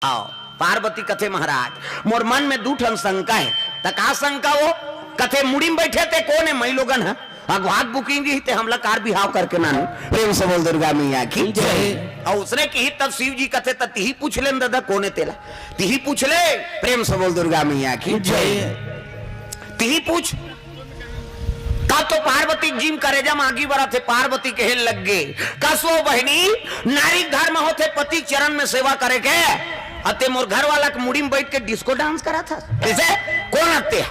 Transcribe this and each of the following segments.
आओ पार्वती कथे महाराज मोर मन में दूठन शंका है तका शंका वो कथे मुड़ी में बैठे थे कोने मई लोगन है अगवात बुकिंग ही थे हमला कार बिहाव करके नानू प्रेम से बोल दुर्गा मैया की जय। और उसने की तब शिव जी कथे ती पूछ ले दादा कोने तेला ती पूछ ले प्रेम से बोल दुर्गा मैया की जय। ती पूछ का तो पार्वती जिम करे जम आगी बरा थे पार्वती के हेल लग गए कसो बहनी नारी घर में होते पति चरण में सेवा करे के अते मोर घर वाला के मुड़ी में बैठ के डिस्को डांस करा था कैसे कौन आते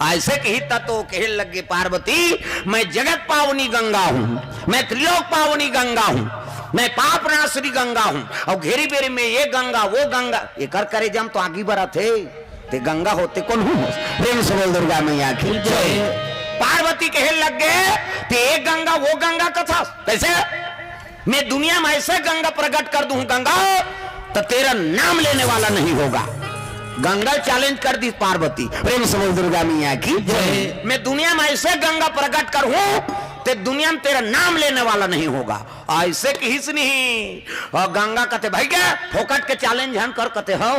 ऐसे कही तो कहने लग गए पार्वती मैं जगत पावनी गंगा हूँ मैं त्रिलोक पावनी गंगा हूँ मैं पाप नाशनी गंगा हूँ और घेरी बेरी में ये गंगा वो गंगा ये कर करे जम तो आगे बढ़ा थे ते गंगा होते कौन हूँ प्रेम से बोल दुर्गा मैया की जय। पार्वती कहने लग गए ते एक गंगा वो गंगा कथा कैसे मैं दुनिया में ऐसे गंगा प्रकट कर दूं गंगा तो तेरा नाम लेने वाला नहीं होगा। गंगा चैलेंज कर दी पार्वती प्रेम से बोल दुर्गा मैया की जय। मैं दुनिया में ऐसे गंगा प्रकट कर हूं ते दुनिया में तेरा नाम लेने वाला नहीं होगा ऐसे किस नहीं। और गंगा कहते भाई क्या फोकट के चैलेंज हन कर कहते हो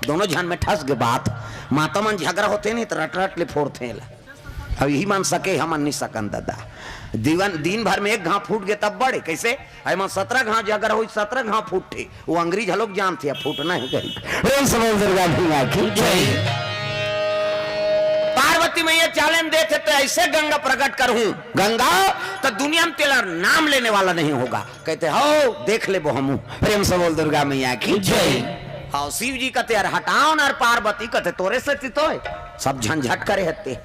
दोनों जन में ठस के बात माता मन झगड़ा होते नहीं तो रट रट ले फोड़ते अब यही मान सके हम नहीं सकन दादा दीवन दिन भर में एक घाव फूट गए तब बड़े कैसे मैं 17 घाव जगर हुई 17 घाव फूटे वो अंग्रेज लोग जानते हैं फूटना ही कहीं। पार्वती में ये चैलेंज देते तो ऐसे गंगा प्रकट कर हूं गंगा तो दुनिया में तेरा नाम लेने वाला नहीं होगा कहते हो देख ले वो हम प्रेम से बोल दुर्गा मैया की जय। हाँ शिव जी कहते यार हटाओ ना पार्वती कहते तोरे से तो सब झंझट करे हते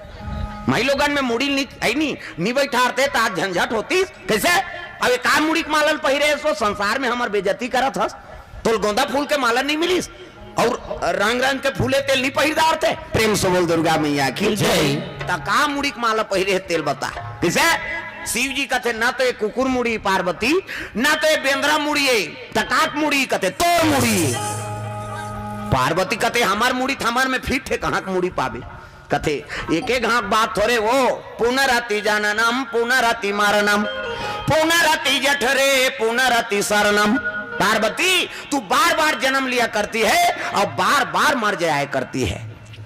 मई लोगन में मुड़ी नहीं बैठाते तो आज झंझट होती कैसे अब का मुड़ी के मालन पहिरे सो संसार में हमार बेइज्जती करत हस तो गोंदा फूल के मालन नहीं मिलीस और रंग रंग के फूले तेल नहीं पहिरदार थे प्रेम से बोल दुर्गा मैया की जय। का मुड़ी के माला पहिरे तेल बता कैसे शिव जी कहते ना तो ये कुकुर मुड़ी पार्वती ना तो ये बेंद्रा मुड़ी तकाक मुड़ी कहते तोर मुड़ी पार्वती कहते हमार मुड़ी हमार में फिट है कहाँ मुड़ी पावे कथे एक एक हाँ बात थोड़े वो पुनरति जननम पुनरति मरणम पुनरति जठरे पुनरति शरणम। पार्वती तू बार बार जन्म लिया करती है और बार बार मर जाया करती है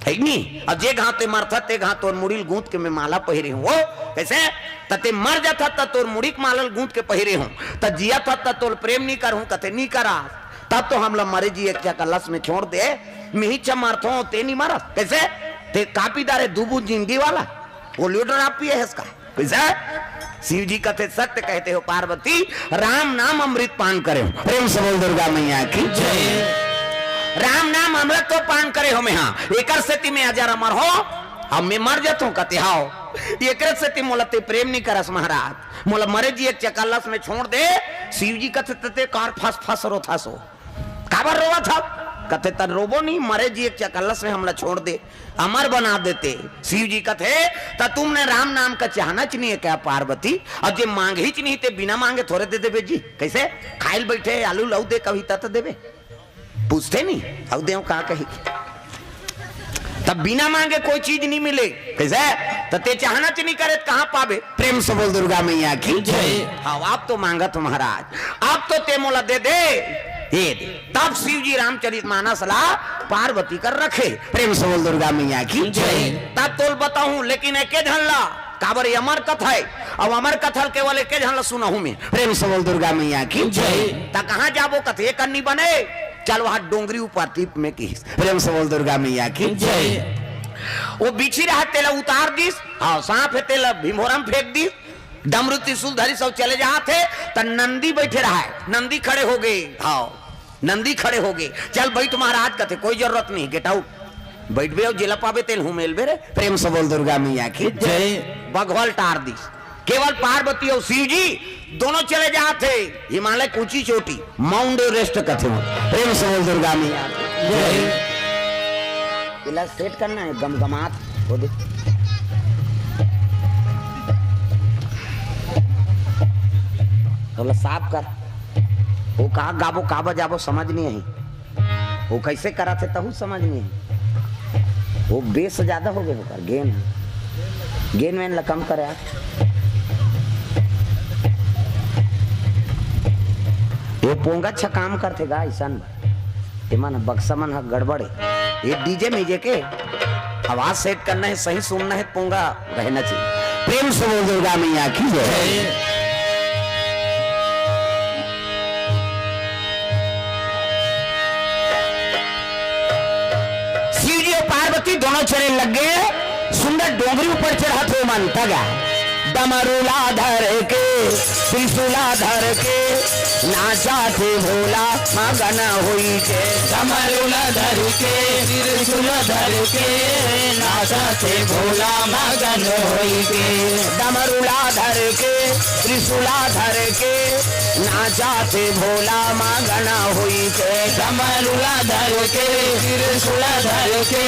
नहीं। अब जे घाते मरता ते घा तोर मुड़ील गूंथ के मैं माला पहिरे हूँ वो कैसे तते मर जाता था तोर मुड़ी मालल गूंथ के पहिरे हूँ त जिया था तोर प्रेम नहीं कर हूँ कते नहीं करा तब तो हम लोग मरे जी एक क्या कलश में छोड़ दे मिही चमारथो ते नहीं मारा कैसे ते कापीदार दुबू जिंदगी वाला वो लीडर आप पिए है इसका कैसा शिव जी कहते सत्य कहते हो पार्वती राम नाम अमृत पान करे हो प्रेम से बोल दुर्गा मैया की जय। राम नाम अमृत तो पान करे हो मैं हाँ एक से में हजार अमर हो अब मैं मर जाता हूँ कहते हाओ एक से मोला ते प्रेम नहीं करस महाराज मोला मरे जी एक चकल्लस में छोड़ दे शिव जी कहते कार फस फस रो था सो काबर रोवा था कहते तर रोबो नहीं मरे जी एक चकल्लस में हमला छोड़ दे अमर बना देते। शिव जी कहते तो तुमने राम नाम का चाहना च नहीं है क्या पार्वती और जे मांग ही च नहीं ते बिना मांगे थोड़े दे देवे जी कैसे खाइल बैठे आलू लऊ दे कभी तत देवे पूछते नहीं अब दे कहा कही तब बिना मांगे कोई चीज नहीं मिले कैसे तो ते चाहना च नहीं करे कहाँ पावे प्रेम से बोल दुर्गा मैया की जय। हाँ आप तो मांगत महाराज आप तो ते मोला दे दे तब शिव जी रामचरित मानस ला पार्वती कर रखे प्रेम से बोल दुर्गा मैया की जय। तब तो बताऊं लेकिन एके झनला काबर अमर कथा है अब अमर कथा केवल एके झनला सुना हूं मैं प्रेम से बोल दुर्गा मैया की जय। ता कहां जाबो कथे करनी बने चल वहां डोंगरी ऊपर टीप में की प्रेम से बोल दुर्गा मैया की जय। वो बिछी रहा तेला उतार दिस हाँ सांप है तेला भीमोरम फेंक दिस डमरू त्रिशूल धरी सब चले जाते तो नंदी बैठे रहा है नंदी खड़े हो गए हाँ नंदी खड़े हो गए चल बैठ महाराज कहते कोई जरूरत नहीं गेट आउट बैठ बे जिला पावे तेल हूं मेल बेरे प्रेम से बोल दुर्गा मैया की जय। बघवल टार दी केवल पार्वती और शिव जी दोनों चले जाते हिमालय की ऊंची चोटी माउंट एवरेस्ट कहते प्रेम से बोल दुर्गा मैया जय। सेट करना है गमगमात हो दे तो साफ कर वो कहा गाबो का बजाबो समझ नहीं आई वो कैसे करा थे तहु समझ नहीं आई वो बेस ज्यादा हो गए होकर गेन में कम करे ये पोंगा अच्छा काम करते गा ऐसा मन बक्सा मन गड़बड़ है। ये डीजे मीजे के आवाज सेट करना है, सही सुनना है, पोंगा रहना चाहिए। प्रेम से बोल दुर्गा मैया की जय। शिव जी और पार्वती दोनों चले लग गए, सुंदर डोंगरी ऊपर चढ़ा तो मन तगा डमरूला धर के त्रिशूला धर के नाचा थे भोला मगन होई के। डमरूला धर के त्रिशूला धर के नाचा थे भोला मगन होई के। डमरूला धर के त्रिशूला धर के नाचा थे भोला मगन होई के। डमरूला धर के त्रिशूला धर के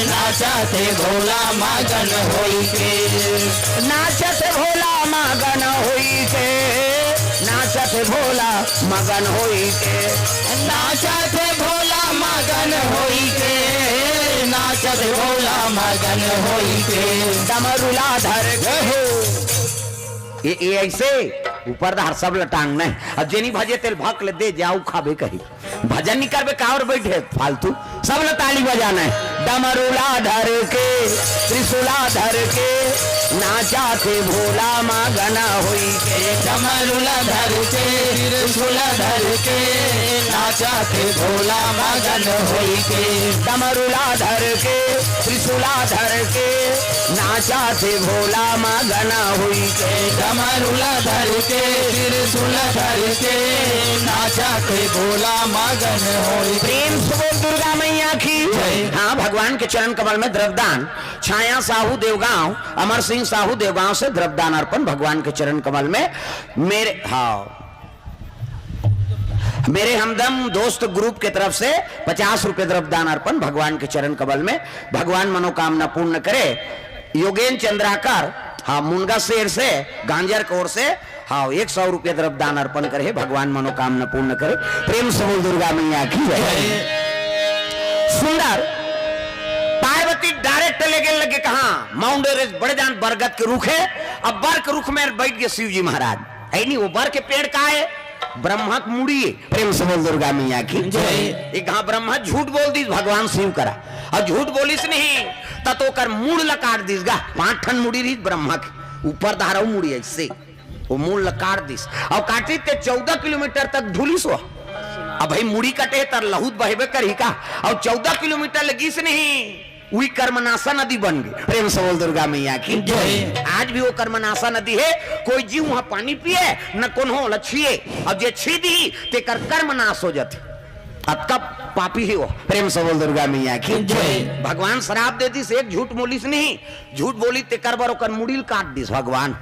नाचा थे भोला मगन होई के। नाचत भोला मगन होई के, नाचत भोला मगन होई के। नाचत भोला मगन होई के, नाचत भोला मगन होई के। डमरूला धर के ये ऐसे ऊपर धार सब लटांगना है। अब जेनी भजे तेल भक ले दे जाऊ खाबे कही भजन नहीं करबे का और बैठे फालतू सब ताली बजाना है। डमरूला धर के त्रिशूला धर के नाचा थे भोला मगन होई के। डमरूला धर के त्रिशूला धर के नाचा थे भोला मगन होई के। डमरूला धर के त्रिशूला धर के नाचा थे भोला मगन होई के। डमरूला धर के त्रिशूला धर के नाचा थे भोला मगन होई। प्रेम से बोल दुर्गा मैया की। हाँ, भगवान के चरण कमल में द्रव्यदान। छाया साहू देवगांव, अमर सिंह साहू देवगांव से द्रव्यदान अर्पण भगवान के चरण कमल में। मेरे हमदम दोस्त ग्रुप के तरफ से 50 रुपए द्रव्यदान अर्पण भगवान के चरण कमल में। भगवान मनोकामना पूर्ण करे। योगेन चंद्राकर, हाँ, मुनगा शेर से गांजर कोर से, हाँ, 100 रुपये द्रव्यदान अर्पण करे। भगवान मनोकामना पूर्ण करे। प्रेम से बोल दुर्गा मैया की जय। सुंदर पार्वती डायरेक्ट लगे कहा माउंट एवरेस्ट बड़े जान बरगद के रुख है। अब बर के रुख में बैठ गए शिव जी महाराज है नहीं। वो बर के पेड़ का है ब्रह्मा की मुड़ी है। प्रेम से बोल दुर्गा मैया की जय। एक हाँ ब्रह्मा झूठ बोल दी भगवान शिव करा और झूठ बोलिस नहीं तो कर मूड लकाट दिस गा 5 ठन मुड़ी रही ब्रह्मा की ऊपर धारा मुड़ी ऐसे वो मूड लकाट दिस और काटी ते 14 किलोमीटर तक धुलिस हो। अब भाई मुड़ी कटे तर लहूत बहेबे करी का और 14 किलोमीटर लगी से नहीं वही कर्मनाशा नदी बन गई। प्रेम से बोल दुर्गा मैया की जय। आज भी वो कर्मनाशा नदी है। कोई जीव वहां पानी पिए न कौन हो लछिए अब जे छी दी ते कर कर्मनाश हो जाते। अब तब पापी ही हो। प्रेम से बोल दुर्गा मैया की जय। भगवान शराब दे दी एक झूठ बोलिस नहीं झूठ बोली ते कर बार ओकर मुड़ील काट दिस भगवान।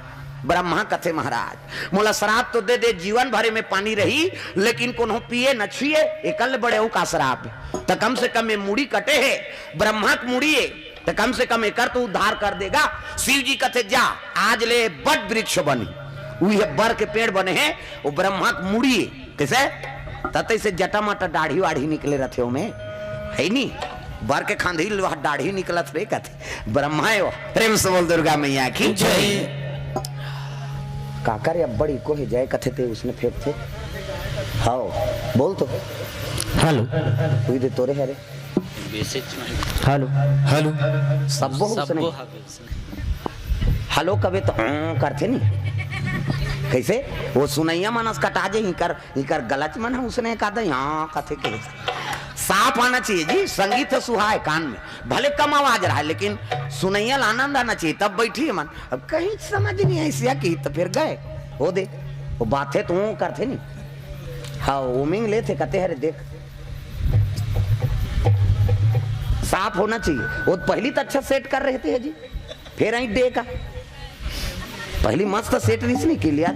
ब्रह्मा कथे महाराज मोला शराब तो दे दे जीवन भरे में पानी रही लेकिन कोनो पिए न छिए एकल बड़े का शराब तो कम से कम ये मुड़ी कटे है ब्रह्मा की मुड़ी है तो कम से कम एकर तो उद्धार कर देगा। शिव जी कथे जा आज ले बट वृक्ष बनी वही बर के पेड़ बने हैं वो ब्रह्मा की मुड़ी है। कैसे तते से जटा माटा दाढ़ी वाढ़ी निकले रहते हो में है नहीं बर के खांधी दाढ़ी निकलत रे कथे ब्रह्मा है वो। प्रेम से बोल दुर्गा मैया की जय। काकर या बड़ी को है जय कथे थे उसने फेंक थे। हाँ बोल तो हेलो हुई दे तोरे हरे हेलो हेलो सबो उसने हेलो कबे तो करते नहीं कैसे वो सुनैया मानस कटा जे ही कर गलत मन है उसने कहा था यहाँ कथे के साफ आना चाहिए जी। संगीत है सुहाए कान में भले कम आवाज रहा है लेकिन सुनैया आनंद आना चाहिए तब बैठी है मन। अब कहीं समझ नहीं आई सिया की तो फिर गए हो दे वो बातें तो करते नहीं। हाँ ओमिंग ले थे कहते हरे देख साफ होना चाहिए। वो पहली तो अच्छा सेट कर रहे थे जी फिर आई डे का पहली मस्त सेट नहीं की लिया।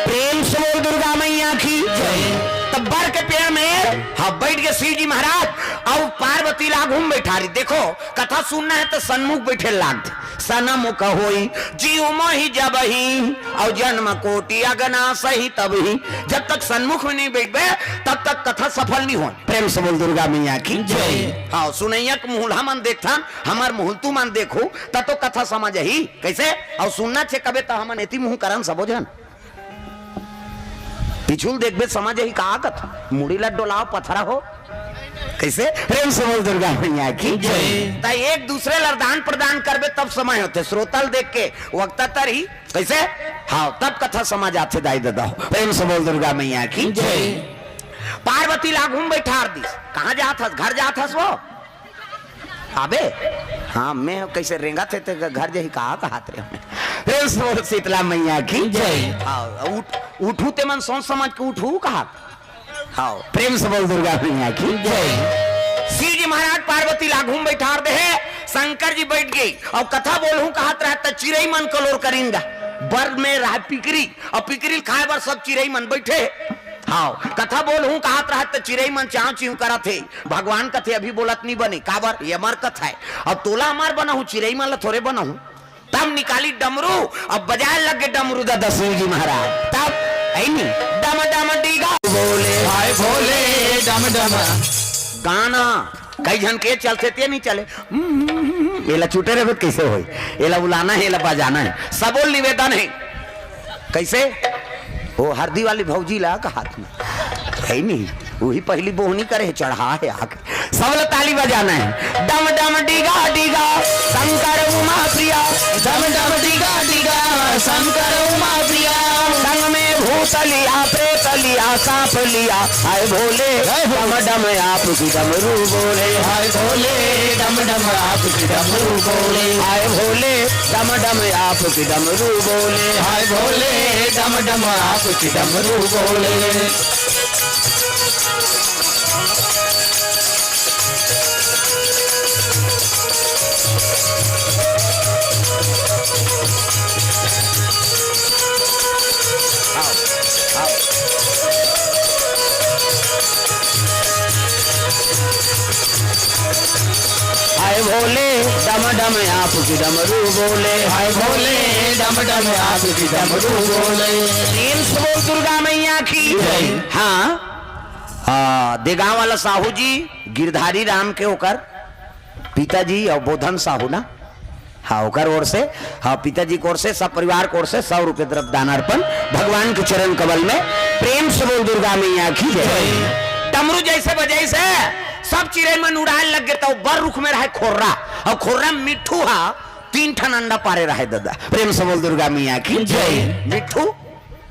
प्रेम से बोल दुर्गा मैया की तब बर के पेड़ में हाँ बैठ गए शिव जी महाराज और पार्वती ला घूम बैठा रही। देखो कथा सुनना है तो सन्मुख बैठे लाग सनमुख होई जीव मोहि जब ही और जन्म कोटि अगना सही तब ही। जब तक सन्मुख में नहीं बैठ गए तब तक कथा सफल नहीं हो। प्रेम से बोल दुर्गा मैया की जय। हाँ सुनैया मुहला मन देखता हमार मुहल तू मन देखो तब तो कथा समझ ही कैसे और सुनना छे कबे तो हम एती मुंह करन सबो जन पिछुल देखबे समझ ही कहा कथ मुड़ी ला डोलाओ पथरा हो कैसे प्रेम से बोल दुर्गा मैया की जय। ता एक दूसरे लरदान प्रदान करबे तब समय होते श्रोतल देख के वक्ता तर ही कैसे हाँ तब कथा समझ आते दाई दादा प्रेम से बोल दुर्गा मैया की जय। पार्वती लागूम बैठार दी कहाँ जात हस घर जात हस वो अबे हाँ मैं कैसे रेंगा थे घर जही कहा रे हमें प्रेम से बोल शीतला मैया की जय। हाँ उठू ते मन सोच समझ के उठू कहा हाँ प्रेम से बोल दुर्गा मैया की जय। शिव जी महाराज पार्वती लागूम बैठार दे शंकर जी बैठ गई और कथा बोलूं कहा रहता चिरई मन कलोर करेंगा बर में रहा पिकरी और पिकरी खाए बर सब चिरई मन बैठे हाँ कथा बोलूं कहा रहता चिरई मन चाव चिव करा थे भगवान कथे अभी बोलत नहीं बने काबर ये अमर कथा है अब तोला हमार बना हूँ चिरई मन ला थोड़े बना हूँ तब निकाली डमरू अब बजाए लगे डमरू दादा शिव जी महाराज तब नहीं डम डम डीगा बोले हाय भोले डम डम गाना कई जन के चलते ते नहीं चले एला छूटे रहे कैसे हो एला बुलाना है एला बजाना है सबोल निवेदन है कैसे वो हरदी वाली भौजी ला का हाथ में है नहीं वही पहली बोहनी करे चढ़ा है आके सबल ताली बजाना है डम डम डीगा डीगा शंकर उमा प्रिया डम डम डीगा डीगा शंकर उमा प्रिया संग में भूत लिया प्रेत लिया सांप लिया हाय भोले डम डम आपकी डमरू बोले हाय भोले डम डम आपकी डमरू बोले हाय भोले डम डम आपकी डमरू बोले हाय भोले डम डम आपकी डमरू बोले हाय भोले डम डम आपकी डमरू बोले हाय भोले डम डम आपकी डमरू बोले प्रेम से बोल दुर्गा मैया की जय। हाँ देगांव वाला साहू जी गिरधारी राम के होकर पिताजी और बोधन साहू ना हाँ होकर ओर से हाँ पिताजी की ओर से सब परिवार की ओर से 100 रुपए द्रव्य दानार्पण भगवान के चरण कमल में प्रेम से बोल दुर्गा मैया की जय। डमरू जैसे बजाई से सब चिड़ै मन उड़ाए लग गए तो बर रुख में रहे खोर्रा और खोर्रा मिट्ठू हा 3 ठन अंडा पारे रहे दादा प्रेम से बोल दुर्गा मैया की जय। मिट्ठू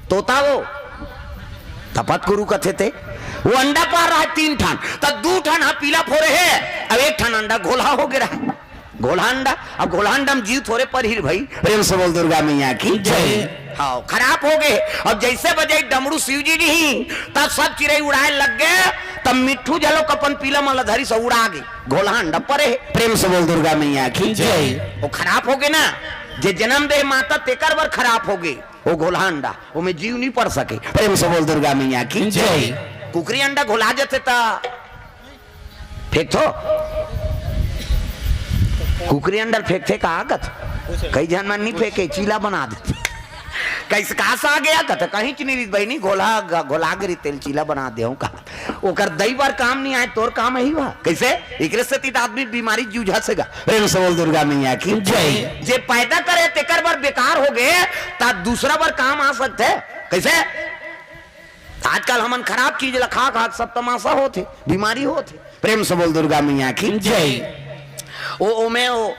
तोता वो तपत गुरु कथे थे वो अंडा पार रहा 3 ठन तब 2 ठन हा पीला फोरे है अब 1 ठन अंडा घोला हो गया है घोला अंडा अब घोला अंडा में जीव थोड़े पर ही भाई प्रेम से बोल दुर्गा मैया की जय। हाँ खराब हो गए अब जैसे बजे डमरू शिव जी नहीं तब सब चिड़ै उड़ाए लग गए तब मिट्ठू जलो कपन पीला मलधरी से उड़ा गई घोला अंडा परे प्रेम से बोल दुर्गा मैया की जय। वो खराब हो गए ना जे जन्म दे माता तेकर बर खराब हो गए वो घोला अंडा वो में जीव नहीं पड़ सके प्रेम से बोल दुर्गा मैया की जय। कुकरी अंडा घोला जाते ता फेंक थो कुकरी अंडा फेंक थे कहा कथ कई जन मन नहीं फेंके चीला बना देते कैसे कहा से आ गया कथ कहीं चीनी बहनी घोला घोलागरी तेल चीला बना दे कहा ओकर दई बार काम नहीं आए तोर काम ही बा कैसे एकरे से तीत आदमी बीमारी जूझा सेगा प्रेम से बोल दुर्गा मैया की जय। जे पैदा करे तेकर बार बेकार हो गए ता दूसरा बार काम आ सकते कैसे आजकल हमन खराब चीज लखा खा सब तमाशा होते बीमारी होते प्रेम से बोल दुर्गा मैया की जय। ओ में वो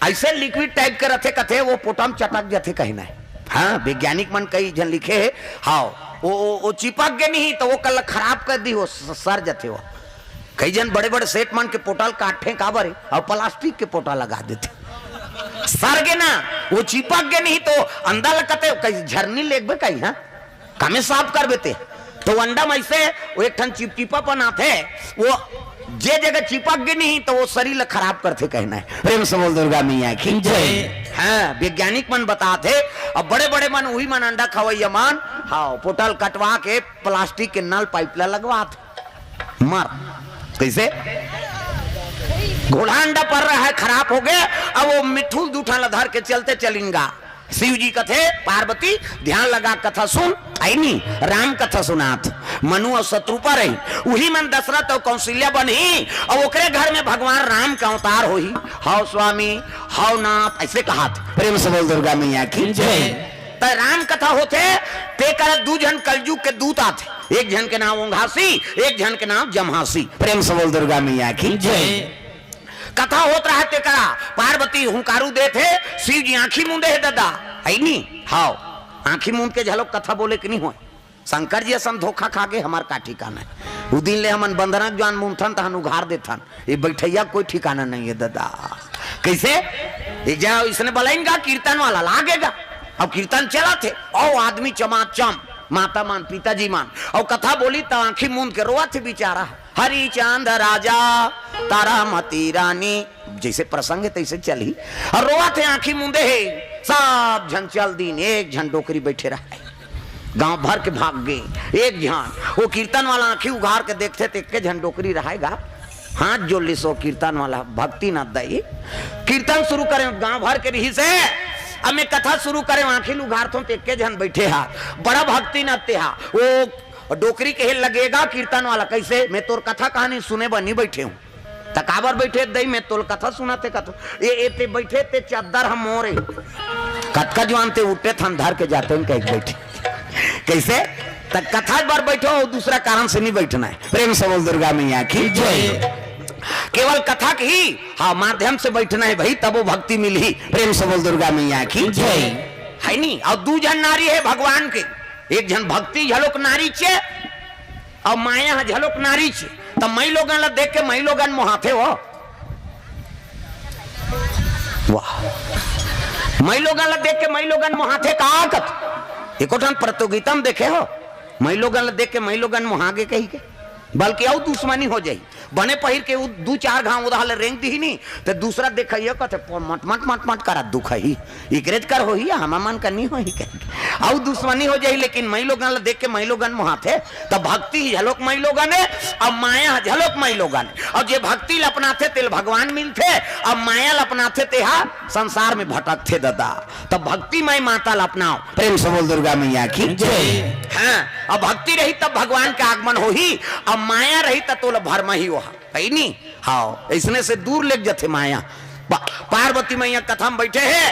ऐसे लिक्विड टाइप के रथे कथे वो पोटम चटक जाते कहीं ना हाँ वैज्ञानिक मन कई जन लिखे है हाँ वो चिपक गए नहीं तो वो कल खराब कर दी हो सर जाते हो कई जन बड़े बड़े सेठ मन के पोटल काटे काबर और प्लास्टिक के पोटा लगा देते सर गए ना वो चिपक गए नहीं तो अंदर लगते कई झरनी लेगबे कहीं हाँ कमे साफ कर देते तो अंडा में से वो एक ठन चिपचिपापन आते वो जे जगह चिपक गए नहीं तो वो शरीर खराब करते कहना है प्रेम से बोल दुर्गा मैया की जय। हाँ वैज्ञानिक मन बताते अब बड़े बड़े मन वही मन अंडा खवैया मन हाँ पोटल कटवा के प्लास्टिक के नल पाइप लगवाते मर कैसे घोड़ा अंडा पड़ रहा है खराब हो गया अब वो मिठू दूठा लधर के चलते चलेंगा शिव जी कथे पार्वती ध्यान लगा कथा सुन आई नहीं राम कथा सुनात मनु और शत्रुपा रही वही मन दशरथ और कौशल्या बनी और ओकरे घर में भगवान राम का अवतार होई हाउ स्वामी हाउ नाथ ऐसे कहा प्रेम से बोल दुर्गा मैया की जय। तो राम कथा होते ते कर दू जन कलयुग के दूत आते, एक जन के नाम ओंघासी, एक जन के नाम जमहासी। प्रेम से बोल दुर्गा मैया की जय। कथा होत रहा ते करा पार्वती हुंकारू दे थे, शिव जी आंखी मूंदे है दादा है नी। हाओ आंखी मूंद के झलोक कथा बोले कि नहीं हो। शंकर जी असन धोखा खा के हमार का ठिकाना है। उ दिन ले हमन बंदना जान मूंथन तहन उघार देथन, ये बैठैया कोई ठिकाना नहीं है दादा। कैसे एक जगह इसने बोलाएगा कीर्तन वाला लागेगा। अब कीर्तन चला थे और आदमी चमाचम माता मान पिताजी मान और कथा बोली तो आंखी मूंद के रोआ थे बेचारा। हरि चांद राजा तारा मती रानी जैसे प्रसंग है तैसे चली और रोआ थे आंखी मूंदे है। सब झन चल दिन एक झन डोकरी बैठे रहा, गांव भर के भाग गए एक झन। वो कीर्तन वाला आंखी उघार के देखते थे के झन डोकरी रहेगा, हाथ जोड़ ली सो कीर्तन वाला भक्ति न दई। कीर्तन शुरू करें गांव भर के रही से अब मैं कथा शुरू करें आंखिल उघार तो एक जन बैठे हा बड़ा भक्ति नते हा। वो डोकरी के लगेगा कीर्तन वाला कैसे मैं तोर कथा कहानी सुने बनी बैठे हूँ तकाबर बैठे दई मैं तोर कथा सुनाते कथा ये ते बैठे ते चादर हम मोरे कटका जवान ते उठे थन धर के जाते हैं कहीं बैठे कैसे तक कथा बार बैठो और दूसरा कारण से नहीं बैठना है। प्रेम से बोल दुर्गा मैया की जय। केवल कथा की ही हाँ माध्यम से बैठना है भाई तब वो भक्ति मिली। प्रेम से बोल दुर्गा मैया की जय है नहीं। और दू जन नारी है भगवान के, एक जन भक्ति झलोक नारी चे और माया झलोक नारी चे। तब मई लोगन ला देख के मई लोगन मोहाथे हो वाह मई लोगन ला देख के मई लोगन मोहाथे का कत एकोठन प्रतियोगिता में देखे हो मई लोगन ला देख के मई लोगन मोहागे कही के बल्कि और दुश्मनी हो जाई बने पहिर के दू चार घाव उदाहल रेंग दी नहीं तो दूसरा देखिए कहते मट मट मट मट करा दुख ही इकरेज कर हो ही हम मन का नहीं हो ही कहेंगे और दुश्मनी हो जाई। लेकिन मई लोगन देख के मई लोगन मुहाथे तो भक्ति झलोक मई लोगन है और माया झलोक मई लोगन और जे भक्ति अपनाथे तेल भगवान मिलते और माया अपनाथे ते हा संसार में भटकते दादा। तब भक्ति मई माता अपनाओ। प्रेम से बोल दुर्गा मैया की जय। हाँ अब भक्ति रही तब भगवान का आगमन हो ही अब माया रही तो भरमा ही हो है नहीं। हाँ इसने से दूर ले जाते माया। पार्वती मैया कथा में बैठे हैं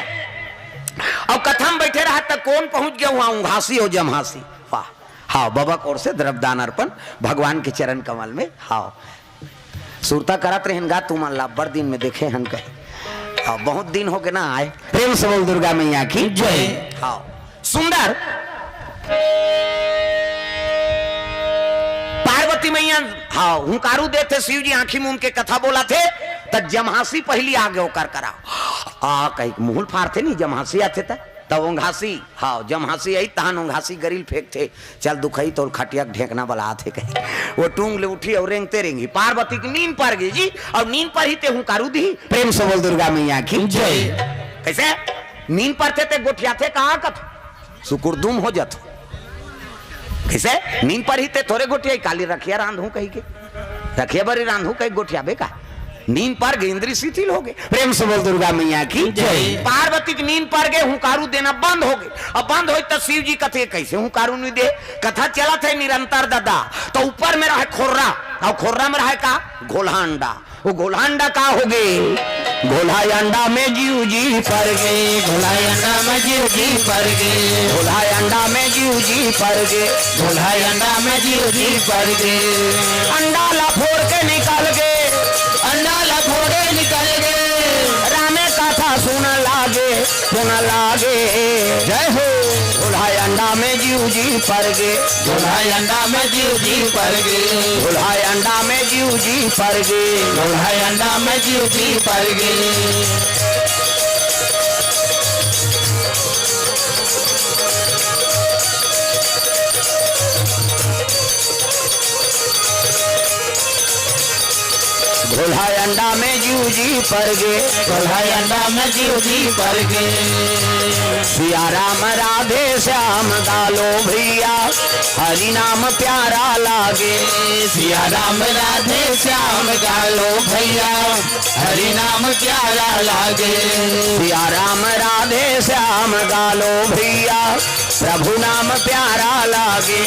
और कथा में बैठे रहा तक कौन पहुंच गया वहां उंघासी और जमहासी। वाह हाँ बाबा कोर से द्रव्यदान अर्पण भगवान के चरण कमल में। हाँ सुरता करत रहेगा तुम अल्लाह बड़ दिन में देखे हन कहे हाँ बहुत दिन हो गए ना आए। प्रेम से बोल दुर्गा मैया की जय। हाँ सुंदर पार्वती मैया हाँ हुंकारू दे थे शिव जी आंखी मूंद के कथा बोला थे तब जमहासी पहली आगे होकर करा आ कहीं मुहल फाड़ थे नहीं जमहासी आते था तब ओंघासी हाँ जमहासी आई तहन ओंघासी गरील फेंक थे चल दुखई तो खटिया ढेकना बला थे कहीं वो टूंग ले उठी और रेंगते रेंगी पार्वती की नींद पर गई जी और नींद पर ही ते हुंकारू दी। प्रेम से बोल दुर्गा मैया की जय। कैसे नींद पर थे गोठिया थे कहा कथ सुकुरदुम हो जात कैसे नींद पर ही ते थोड़े गोठिया काली रखिया रांधू कही के रखिया बड़ी रांधू कही गोठिया बेका नींद पर गए इंद्री शिथिल हो गए। प्रेम से बोल दुर्गा मैया की जय। पार्वती की नींद पर गए हुंकारू देना बंद हो गए। अब बंद हो तो शिव जी कथे कैसे हुंकारू नहीं दे कथा चला थे निरंतर दादा। तो ऊपर में रहे खोर्रा और खोर्रा में रहे का घोला अंडा वो घोला अंडा का हो गए घोला अंडा में जीव जी पर गए घोला अंडा में जीव जी पर गए घोला अंडा में जीव जी पर गए घोला अंडा में जीव जी पर गए अंडा ला फोड़ के निकल गए अंडा ला फोड़े निकल गए रामे कथा सुन लागे जय हो घोला अंडा में जीव जी पर गए घोला अंडा में जीव जी पर गए घोला अंडा में जीव जी पर गए घोला अंडा में जीव जी पर गए। घोला अंडा में जीव जी पर गए घोला अंडा में जीव जी पर गए सिया राम राधे श्याम गालो भैया हरि नाम प्यारा लागे सिया राम राधे श्याम गालो भैया हरि नाम प्यारा लागे सिया राम राधे श्याम गालो भैया प्रभु नाम प्यारा लागे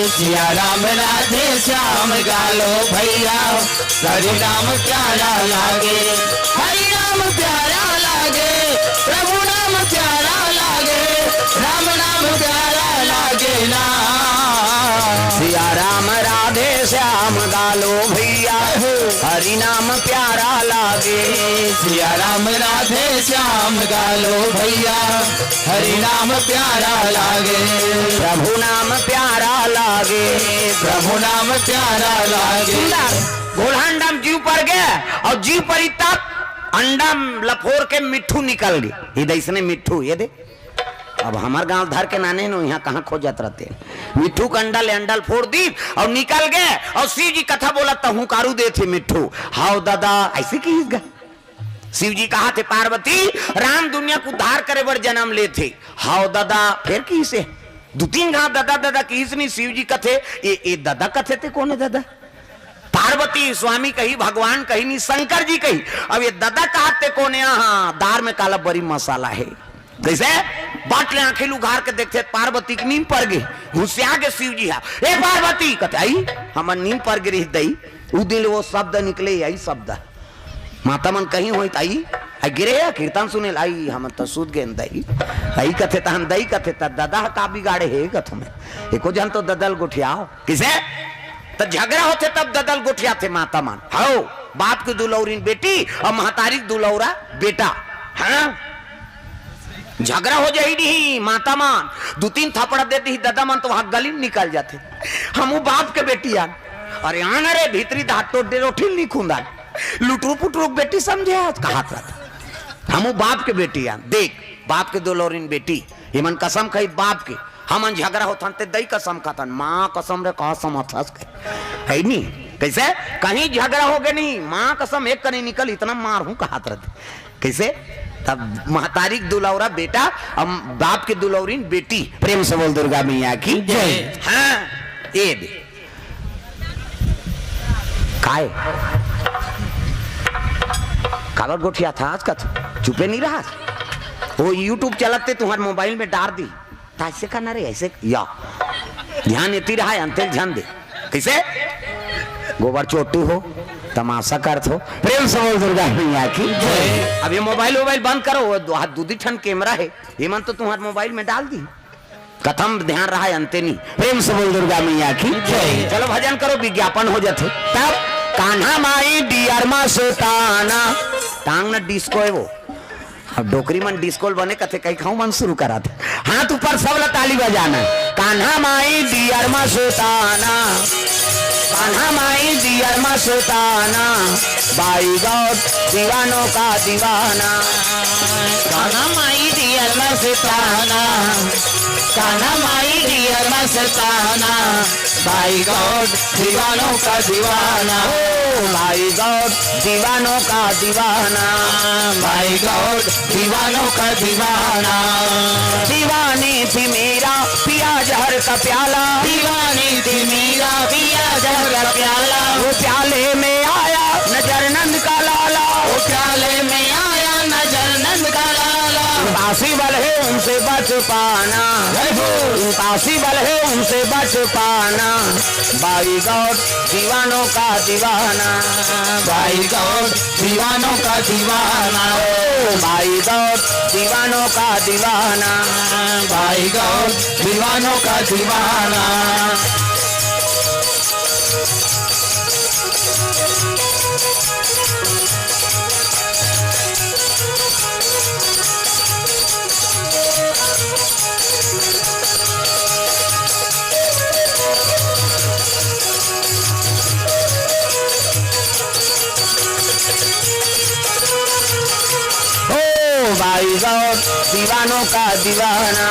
सिया राम राधे श्याम गालो भैया हरि नाम प्यारा लागे हरि नाम प्यारा लागे प्रभु नाम प्यारा लागे राम नाम प्यारा लागे ना। सिया राम राधे श्याम गालो भैया हरि नाम प्यारा लागे। सिया राम राधे श्याम गालो भैया हरि नाम प्यारा लागे। प्रभु नाम प्यारा लागे। प्रभु नाम प्यारा लागे। सुंदर घोड़ा अंडा में जीव पर गया और जीव पर ही तब अंडा लफोर के मिट्ठू निकल गई। इधर इसने मिट्ठू ये दे अब हमार गांव धर के नाने नो यहाँ कहाँ खोजत रहते मिट्ठू का अंडा ले अंडल फोड़ दी और निकल गए और शिव जी कथा बोला तहु कारू दे थे मिट्ठू हाउ दादा ऐसे की शिव जी कहा थे पार्वती राम दुनिया को उद्धार करे बर जन्म ले थे हाउ दादा फिर की से दो तीन घाव दादा दादा की नहीं शिव जी कथे ये दादा कथे थे कौन है दादा पार्वती स्वामी कही भगवान कही नहीं शंकर जी कही अब ये दादा कहते कौन है हाँ दार में काला बड़ी मसाला है कैसे बाटले आंखें उघार के देखते पार्वती की नींद पड़ गई घुसिया के शिव जी है ए पार्वती कहते आई हमार नींद पड़ गई दई उ दिन वो शब्द निकले आई शब्द माता मन कहीं होई आई आई गिरे कीर्तन सुने आई हम तो सूद गए दई आई कथे हम दई कथे दादा का बिगाड़े है कथो में एको जन तो ददल गुठियाओ किसे तो झगड़ा होते तब ददल गुठिया थे माता मान हाओ बाप की दुलौरीन बेटी और महतारी दुलौरा बेटा हाँ झगड़ा हो जाए नहीं माता मान दो तीन थप्पड़ देती दादा मान तो वहां गली निकल जाते हम बाप के बेटी यार अरे आना रे भीतरी दांत तो दे रोटी नहीं खूंदा लुटरू पुटरू बेटी समझे आज कहा था हम बाप के बेटी यार देख बाप के दुलौरीन बेटी हिमन कसम कही बाप के हमन झगड़ा होता ते दई कसम खाता माँ कसम रे कहा समझस है नहीं कैसे कहीं झगड़ा हो गया नहीं माँ कसम एक कहीं निकल इतना मार हूं कहा कैसे तब महतारी दुलौरा बेटा और बाप की दुलौरीन बेटी प्रेम से बोल दुर्गा मैया की जय। हाँ ये दे काय कागज गोठिया था आज का चुपे नहीं रहा वो यूट्यूब चलाते तुम्हारे मोबाइल में डाल दी ऐसे करना रे ऐसे या ध्यान इतनी रहा है अंतिल ध्यान दे कैसे गोबर चोटू हो तमाशा करत हो प्रेम से बोल दुर्गा मैया की जय। अब ये मोबाइल बंद करो वो दूधी ठन कैमरा है ये मन तो तुम्हारे मोबाइल में डाल दी कथम ध्यान रहा है अंते नहीं प्रेम से बोल दुर्गा मैया की जय। चलो भजन करो विज्ञापन हो जाते तब कान्हा माई डियर मा सोताना टांग न डिस्को है वो अब डोकरी मन डिस्कोल बने कथे कहीं खाऊ मन शुरू करा थे हाथ ऊपर सब ताली बजाना कान्हा माई डियर मा सोताना कान्हा माई डियर मा सोताना बाई गॉड दीवानों का दीवाना कान्हा माई डियर मा सोताना कान्हा माई डियर मा सोताना बाई गॉड दीवानों का दीवाना बाई गॉड दीवानों का दीवाना बाई गॉड दीवानों का दीवाना दीवानी थी मेरा पिया जहर का प्याला दीवानी थी मेरा पिया जहर का प्याला वो प्याले में आया नजर नंद का लाला वो प्याले में आया नजर नंद का लाला इम्पॉसिबल है उनसे बच पाना इम्पॉसिबल है उनसे बच पाना बाई गॉड दीवानों का दीवाना बाई गॉड दीवानों का दीवाना बाई गॉड दीवानों का दीवाना बाई गॉड दीवानों का दीवाना भाई गौर दीवानों का दीवाना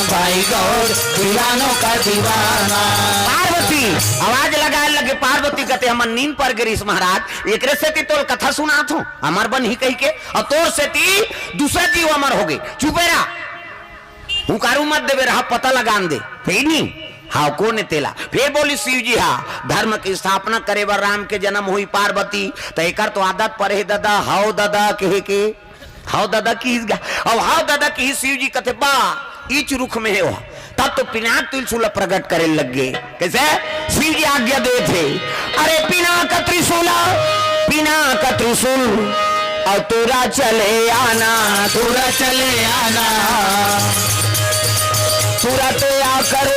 भाई गौर दीवानों का दीवाना पार्वती आवाज लगा लगे पार्वती कहते हमर नींद पर गिरीश महाराज एकरे से ती तोर कथा सुना थो अमर बन ही कही के और तोर से ती दूसरा जीव अमर हो गई चुपे रहा हुकारू मत देवे रहा पता लगान दे फिर नहीं हाँ कौन तेला फिर बोली शिव जी हाँ धर्म की स्थापना करे बर राम के जन्म हुई पार्वती तो एक तो आदत पर है दादा हाउ दादा कहे के हाउ दादा की और हाउ दादा की शिव जी कहते बा इच रुख में है वो तब तो पिनाक त्रिशूल प्रकट करे लग गए कैसे शिव जी आज्ञा दे थे अरे पिनाक त्रिशूल और तोरा चले आना तुरंत आकर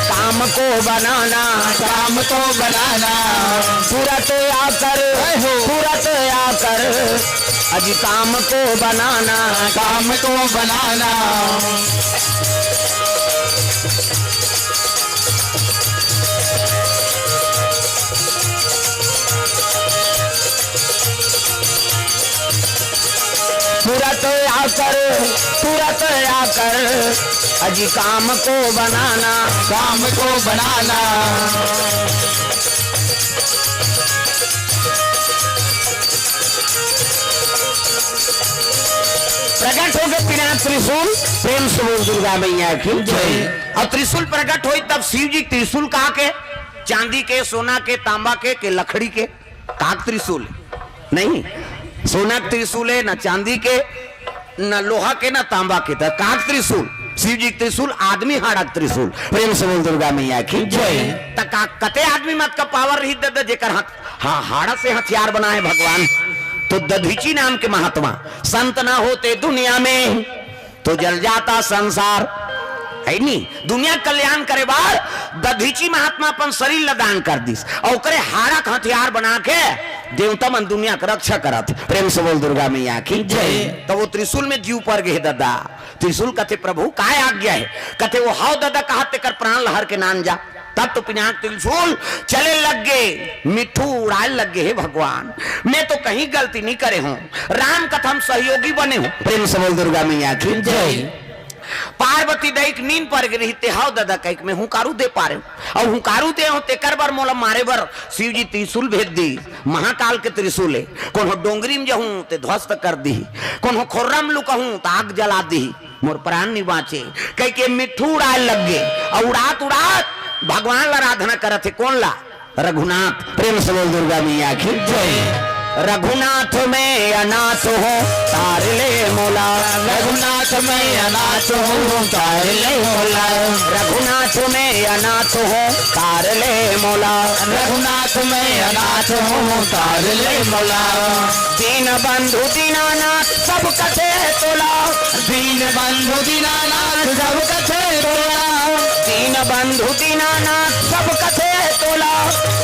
काम को बनाना, काम को बनाना, तुरंत आकर अजी काम को बनाना, काम को बनाना। तुरंत आकर अजी काम को बनाना, काम को बनाना। प्रकट हो गए पिनाक त्रिशूल, प्रेम से बोल दुर्गा मैया की जय। और त्रिशूल प्रकट हुई तब शिव जी त्रिशूल कहा के, चांदी के, सोना के, तांबा के लकड़ी के? काक त्रिशूल नहीं, सोना के त्रिशूल है, न चांदी के, न लोहा के, न तांबा के। तो काक त्रिशूल, शिव जी त्रिशूल आदमी हाड़क त्रिशूल, प्रेम से बोल दुर्गा मैया की जय। कते आदमी मत का पावर रही दे जेकर हाँ हाड़ा से हथियार बनाए भगवान। तो दधीची नाम के महात्मा संत ना होते दुनिया में तो जल जाता संसार, है नहीं? दुनिया कल्याण करे बार दधीची महात्मा अपन शरीर लदान कर दिस और करे हाड़ा का हथियार बना के देवता मन दुनिया का रक्षा करत, प्रेम से बोल दुर्गा मैया की जय। तो वो त्रिशूल में जीव पर गए दादा। त्रिशूल कथे प्रभु काय आज्ञा है? कथे वो हाउ दादा कहते कर प्राण लहर के नान जा। तब तो पिनाक त्रिशूल चले लग गए, मिठू उड़ाए लग गए। हे भगवान, मैं तो कहीं गलती नहीं करे हूँ, राम कथा हम सहयोगी बने हूँ, प्रेम से बोल दुर्गा मैया की जय। पार्वती दैक नींद पर गिरी ते हाउ दादा कह मैं हुकारू दे पा रहे हूँ, और हुकारू दे हो तेकर बर मोला मारे बर शिव जी त्रिशूल भेज दी। महाकाल के त्रिशूल है, कौन हो डोंगरी में जहूं ते ध्वस्त कर दी, कौन हो खोर्रम लुकहूं तो आग जला दी, मोर प्राण नहीं बाँचे। कह के मिठू उड़ाए लग गए और उड़ात उड़ात भगवान ला आराधना करत है। कौन ला? रघुनाथ, प्रेम से बोल दुर्गा मैया की जय। रघुनाथ में अनाथ हो तार ले मोला, रघुनाथ में अनाथ हूँ तार ले मोला, रघुनाथ में अनाथ हो तार ले मोला, रघुनाथ में अनाथ हूँ तार ले मोला। दीन बंधु दीनानाथ सब कथे तोला, दीन बंधु दीनानाथ सब कथे तोला, दीन बंधु दीनानाथ सब कथे तोला,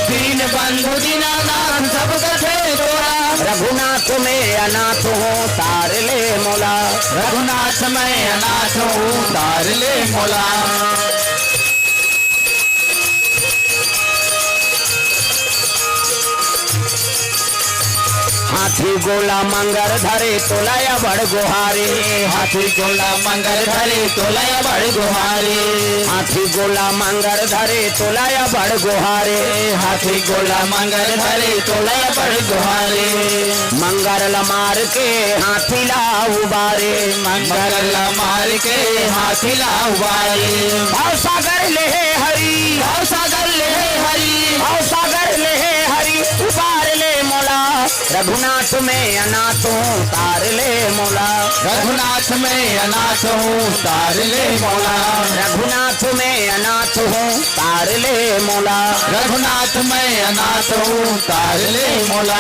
दीन बंधु दीनानाथ सब कथे तोला। रघुनाथ में अनाथ हो तार ले मोला, रघुनाथ में अनाथ हूँ तार ले मोला। हाथी गोला मंगर धरे तोलाया बड़ गुहारे, हाथी गोला मंगर धरे तोलाया बड़ गुहारे, हाथी गोला मंगर धरे तोलाया बड़ गुहारे, हाथी गोला मंगर धरे तोलाया बड़ गुहारे। मंगर मार के हाथी ला उबारे, मंगर मार के हाथी ला उबारे। भाव सागर ले हरी, भाव सागर ले हरी, भाव सागर ले हरी उबार ले मोला, रघुनाथ में अनाथ हूँ तार ले मोला, रघुनाथ में अनाथ हूँ तार ले मोला, रघुनाथ में अनाथ हूँ तार ले मोला, रघुनाथ में अनाथ हूँ तार ले मोला।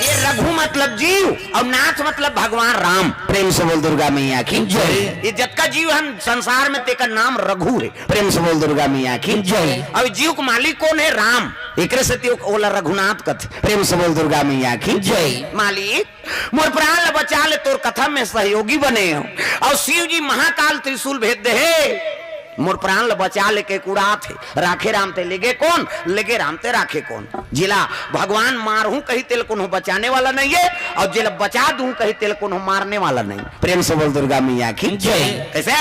ये रघु मतलब जीव और नाथ मतलब भगवान राम, प्रेम से बोल दुर्गा मैया की जय। ये जतका जीव हम संसार में तेका नाम रघु है, प्रेम से बोल दुर्गा मैया की जय। अब जीव का मालिक कौन है? राम, एक से ओला रघुनाथ कथ, प्रेम से बोल दुर्गा मैया की जय। मालिक मोर प्राण ल बचा ले, तोर कथा में सहयोगी बने हो, और शिव जी महाकाल त्रिशूल भेज दे हे मोर प्राण ल बचा ले के कुड़ा थे राखे राम ते लेगे कौन, लेगे राम ते राखे कौन। जिला भगवान मारू कही तेल को बचाने वाला नहीं है, और जिला बचा दूं कही तेल को मारने वाला नहीं, प्रेम से बोल दुर्गा मैया की जय। कैसे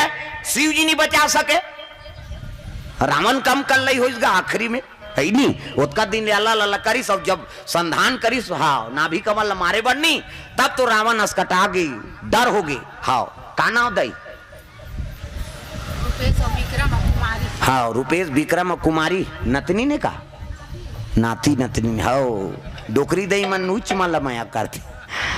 शिव जी नहीं बचा सके? रावण कम कर ली हो इसका आखिरी में है नहीं, उसका दिन अल्लाह लल्ला करी सब जब संधान करी हाँ नाभि कमल मारे बननी, तब तो रावण अस्कटा गई, डर हो गई। हाँ का नाम दई? हाँ रुपेश विक्रम कुमारी नतनी ने कहा, नाती नतनी हाँ डोकरी दई मन नूच मन लमाया करती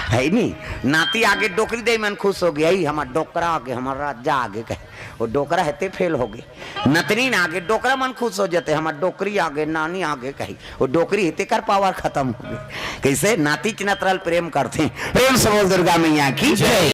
है नहीं, नाती आगे डोकरी दई मन खुश हो गई, हमारा डोकरा आगे हमारा राजा आगे कहे वो डोकरा है फेल हो गई, नतनी ने आगे डोकरा मन खुश हो जाते, हमारा डोकरी आगे नानी आगे कही वो डोकरी हिते कर पावर खत्म हो गई। कैसे नाती चिनतरल प्रेम करते, प्रेम से बोल दुर्गा मैया की जय।